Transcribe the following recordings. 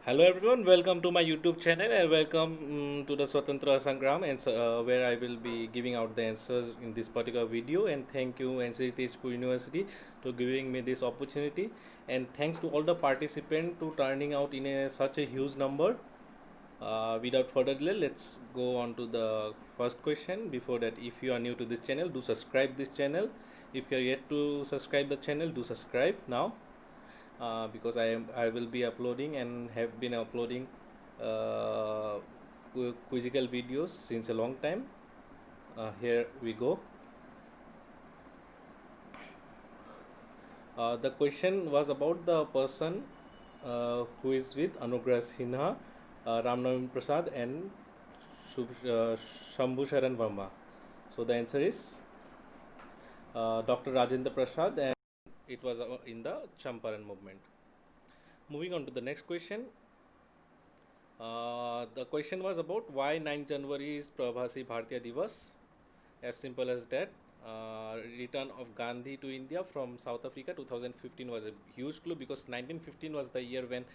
Hello everyone, welcome to my YouTube channel and welcome to the Swatantra Sangram where I will be giving out the answers in this particular video. And thank you NC Tejpur University to giving me this opportunity, and thanks to all the participants to turning out in such a huge number. Without further delay, let's go on to the first question. Before that, if you are new to this channel, do subscribe this channel. If you are yet to subscribe the channel, do subscribe now, because I will be uploading and have been uploading uh, quizzical videos since a long time. Here we go. The question was about the person who is with Anugrah Sinha, Ramnavin Prasad, and Shambhu Sharan Verma. So the answer is Dr. Rajendra Prasad, and it was in the Champaran movement. Moving on to the next question. The question was about why 9th January is Prabhasi Bharatiya Divas. As simple as that. Return of Gandhi to India from South Africa 2015 was a huge clue, because 1915 was the year when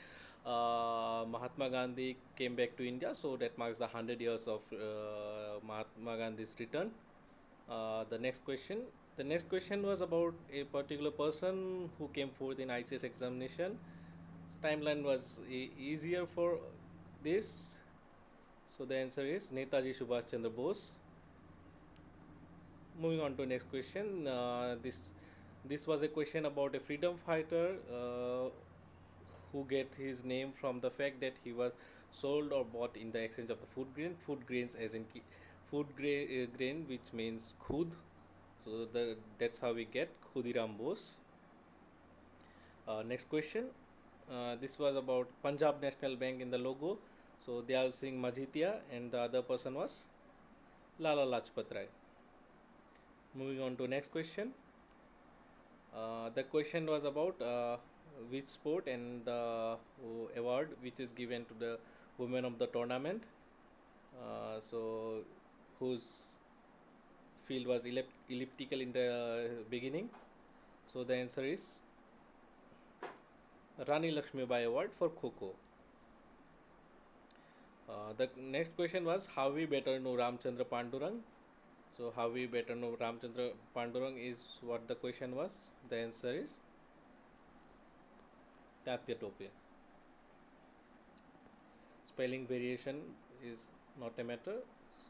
Mahatma Gandhi came back to India. So that marks the 100 years of Mahatma Gandhi's return. The next question. The next question was about a particular person who came forth in ICS examination. Timeline was easier for this. So the answer is Netaji Subhash Chandra Bose. Moving on to next question. This was a question about a freedom fighter who get his name from the fact that he was sold or bought in the exchange of the food grains, as in grain, which means khud. So that's how we get Khudiram Bose. Next question. This was about Punjab National Bank in the logo. So Dayal Singh Majhitiya, and the other person was Lala Lajpat Rai. Moving on to next question. The question was about which sport and the award which is given to the women of the tournament. So whose field was elliptical in the beginning. So the answer is Rani Lakshmibai Award for Kho. The next question was how we better know Ramchandra Pandurang. So how we better know Ramchandra Pandurang is what the question was. The answer is Tatya Tope. Spelling variation is not a matter.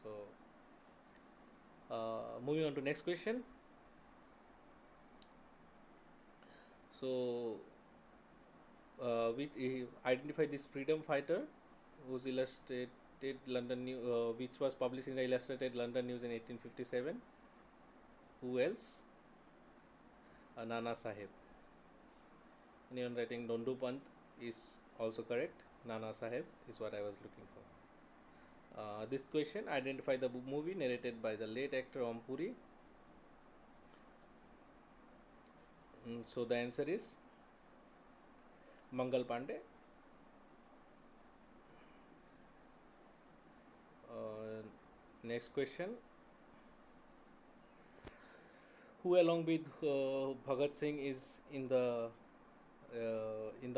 So moving on to next question. So which identify this freedom fighter whose illustrated London which was published in the Illustrated London News in 1857. Who else? Nana Sahib. Anyone writing Dondu Pant is also correct. Nana Sahib is what I was looking for. This question, identify the movie narrated by the late actor Om Puri. So the answer is Mangal Pandey. Next question. Who along with Bhagat Singh is in the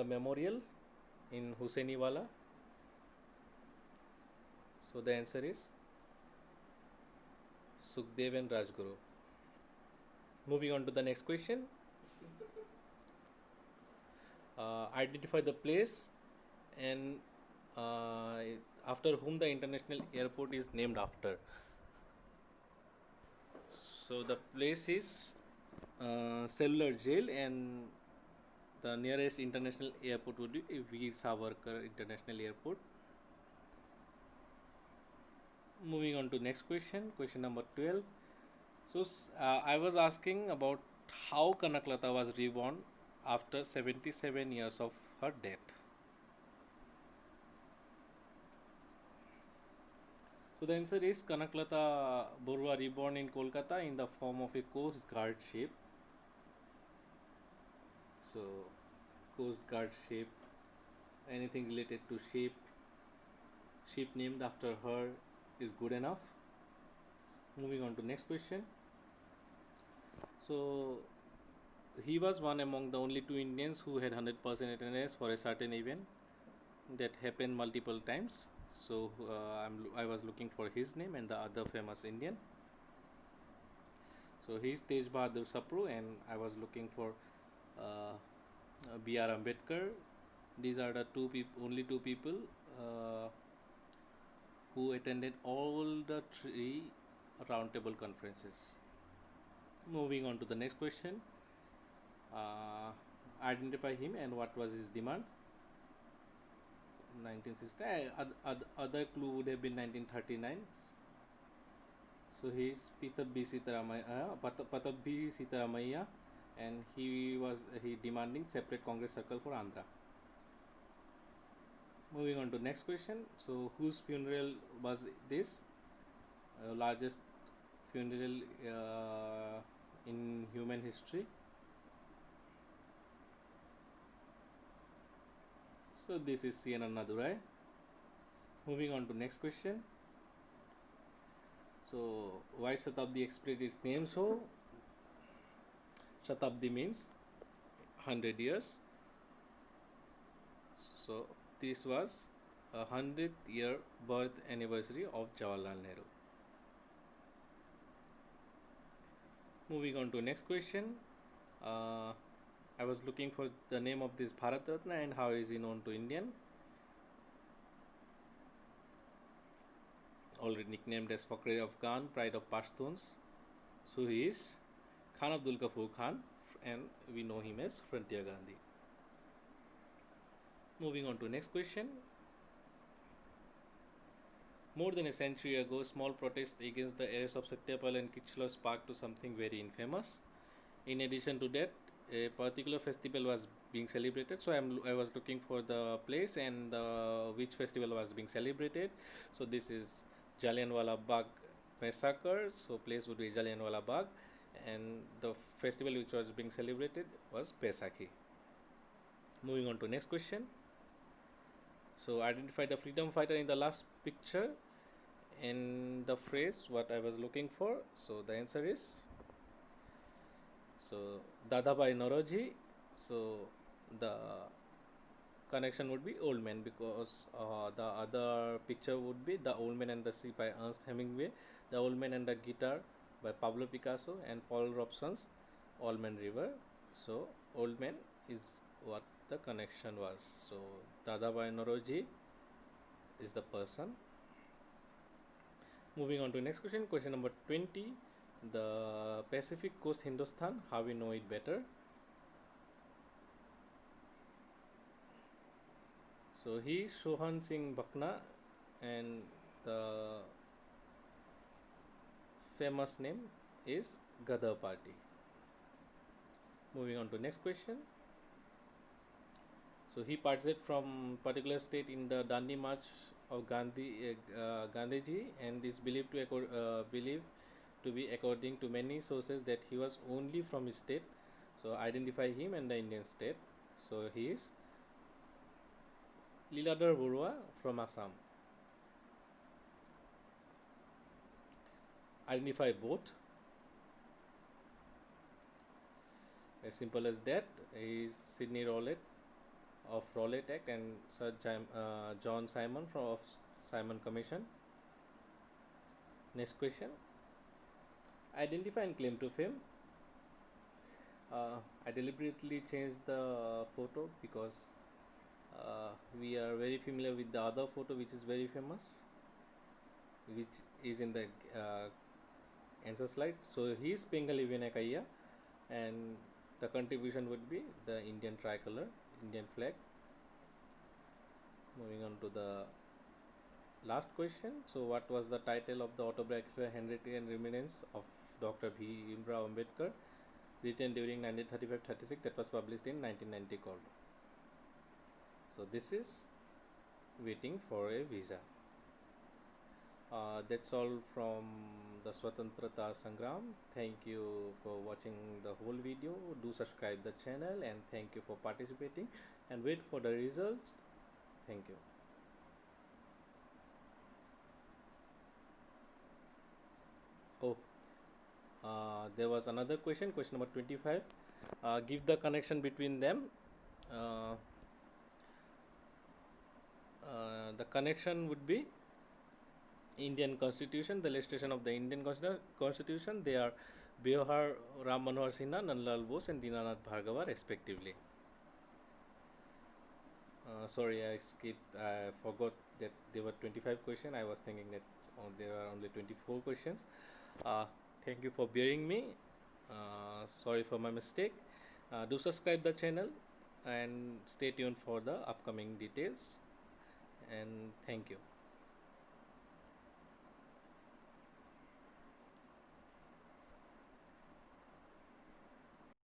memorial in Hussainiwala? So the answer is Sukhdev and Rajguru. Moving on to the next question. Identify the place and after whom the international airport is named after. So the place is Cellular Jail, and the nearest international airport would be Veer Savarkar International Airport. Moving on to next question, question number 12. So I was asking about how Kanaklata was reborn after 77 years of her death. So the answer is Kanaklata Borua reborn in Kolkata in the form of a Coast Guard ship. So Coast Guard ship, anything related to ship named after her is good enough. Moving on to next question. So he was one among the only two Indians who had 100% attendance for a certain event. that happened multiple times. So I was looking for his name and the other famous Indian. So he is Tej Bahadur Sapru, and I was looking for uh, B.R. Ambedkar. These are the only two people uh, who attended all the three roundtable conferences. Moving on to the next question. Uh, Identify him and what was his demand. 1960. Other clue would have been 1939. So he is Pattab B. Sitaramaiah, and he demanding separate Congress circle for Andhra. Moving on to next question. So whose funeral was this? Largest funeral in human history. So this is C.N. Annadurai. Moving on to next question. So why Shatabdi Express is named so? Shatabdi means 100 years. So this was 100th year birth anniversary of Jawaharlal Nehru. Moving on to next question. I was looking for the name of this Bharat Ratna and how is he known to Indian. Already nicknamed as Fakhre Afghan, Pride of Pashtuns. So he is Khan Abdul Ghaffar Khan, and we know him as Frontier Gandhi. Moving on to next question. More than a century ago, small protest against the arrest of Satyapal and Kichlo sparked to something very infamous. In addition to that, a particular festival was being celebrated. So I was looking for the place and which festival was being celebrated. So this is Jallianwala Bagh massacre. So place would be Jallianwala Bagh, and the festival which was being celebrated was Baisakhi. Moving on to next question. So identify the freedom fighter in the last picture in the phrase what I was looking for. So the answer is Dadabhai Naoroji. So the connection would be Old Man, because the other picture would be The Old Man and the Sea by Ernest Hemingway, The Old Man and the Guitar by Pablo Picasso, and Paul Robson's Allman River. So Old Man is what the connection was. So Dadabhai Naoroji is the person. Moving on to next question. Question number 20. The Pacific Coast Hindustan, how we know it better. So he is Sohan Singh Bhakna, and the famous name is Gadar Party. Moving on to next question. So he participated from particular state in the Dandi March of Gandhiji, and is believed to be, according to many sources, that he was only from his state. So identify him and the Indian state. So he is Liladhar Barua from Assam. Identify both. As simple as that. He is Sidney Rowlatt of Rowlatt Act and Sir John Simon of Simon Commission. Next question. Identify and claim to fame. I deliberately changed the photo because we are very familiar with the other photo which is very famous, which is in the answer slide. So he is Pingali Vinayakaya, and the contribution would be the Indian tricolor, Indian flag. Moving on to the last question. So what was the title of the autobiography Handwritten Reminiscence of Dr. Bhimrao Ambedkar, written during 1935-36, that was published in 1990 called? So this is Waiting for a Visa. That's all from the Swatantrata Sangram. Thank you for watching the whole video. Do subscribe the channel, and thank you for participating, and wait for the results. Thank you. There was another question number 25. Give the connection between them. The connection would be Indian Constitution, the legislation of the Indian Constitution. They are Biohar Ram Manohar Sinha, Nandlal Bose, and Dinanath Bhargava, respectively. Sorry, I skipped. I forgot that there were 25 questions. I was thinking that there are only 24 questions. Uh, Thank you for bearing me. Sorry for my mistake. Do subscribe the channel and stay tuned for the upcoming details. And thank you.